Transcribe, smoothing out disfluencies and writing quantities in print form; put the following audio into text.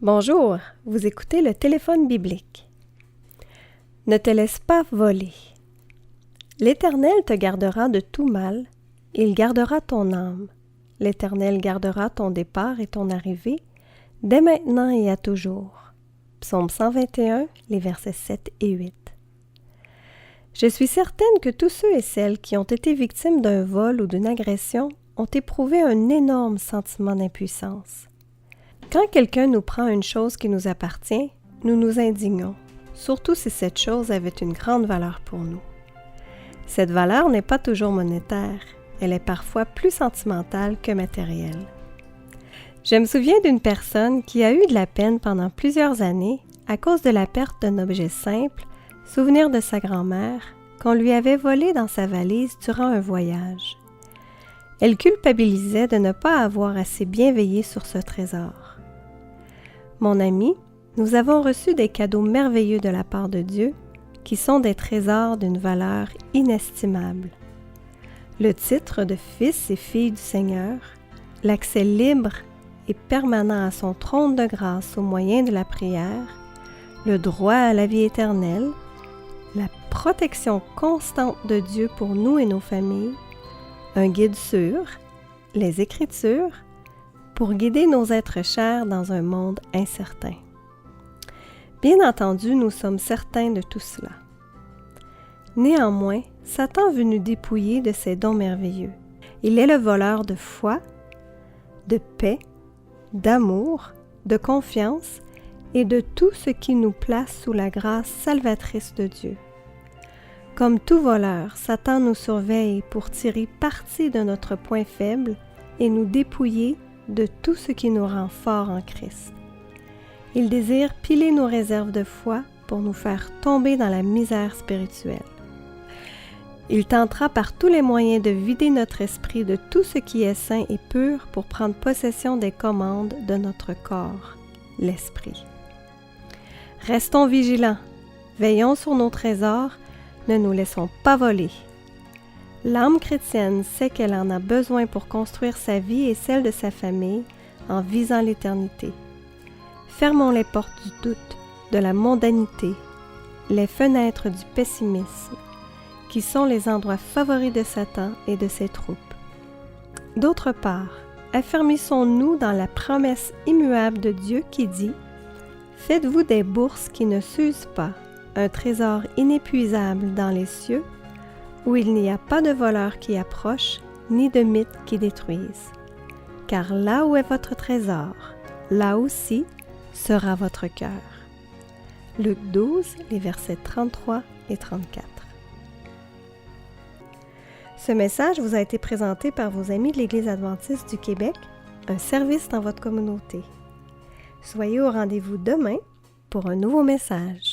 Bonjour, vous écoutez le téléphone biblique. Ne te laisse pas voler. L'Éternel te gardera de tout mal, il gardera ton âme. L'Éternel gardera ton départ et ton arrivée, dès maintenant et à toujours. Psaume 121, les versets 7 et 8. Je suis certaine que tous ceux et celles qui ont été victimes d'un vol ou d'une agression ont éprouvé un énorme sentiment d'impuissance. Quand quelqu'un nous prend une chose qui nous appartient, nous nous indignons, surtout si cette chose avait une grande valeur pour nous. Cette valeur n'est pas toujours monétaire, elle est parfois plus sentimentale que matérielle. Je me souviens d'une personne qui a eu de la peine pendant plusieurs années à cause de la perte d'un objet simple, souvenir de sa grand-mère, qu'on lui avait volé dans sa valise durant un voyage. Elle culpabilisait de ne pas avoir assez bien veillé sur ce trésor. Mon ami, nous avons reçu des cadeaux merveilleux de la part de Dieu, qui sont des trésors d'une valeur inestimable. Le titre de fils et fille du Seigneur, l'accès libre et permanent à son trône de grâce au moyen de la prière, le droit à la vie éternelle, la protection constante de Dieu pour nous et nos familles, un guide sûr, les Écritures, pour guider nos êtres chers dans un monde incertain. Bien entendu, nous sommes certains de tout cela. Néanmoins, Satan veut nous dépouiller de ces dons merveilleux. Il est le voleur de foi, de paix, d'amour, de confiance et de tout ce qui nous place sous la grâce salvatrice de Dieu. Comme tout voleur, Satan nous surveille pour tirer parti de notre point faible et nous dépouiller de tout ce qui nous rend forts en Christ. Il désire piler nos réserves de foi pour nous faire tomber dans la misère spirituelle. Il tentera par tous les moyens de vider notre esprit de tout ce qui est saint et pur pour prendre possession des commandes de notre corps, l'esprit. Restons vigilants, veillons sur nos trésors, ne nous laissons pas voler. L'âme chrétienne sait qu'elle en a besoin pour construire sa vie et celle de sa famille en visant l'éternité. Fermons les portes du doute, de la mondanité, les fenêtres du pessimisme, qui sont les endroits favoris de Satan et de ses troupes. D'autre part, affermissons-nous dans la promesse immuable de Dieu qui dit « Faites-vous des bourses qui ne s'usent pas, un trésor inépuisable dans les cieux, où il n'y a pas de voleurs qui approchent, ni de mythes qui détruisent. Car là où est votre trésor, là aussi sera votre cœur. » Luc 12, les versets 33 et 34. Ce message vous a été présenté par vos amis de l'Église adventiste du Québec, un service dans votre communauté. Soyez au rendez-vous demain pour un nouveau message.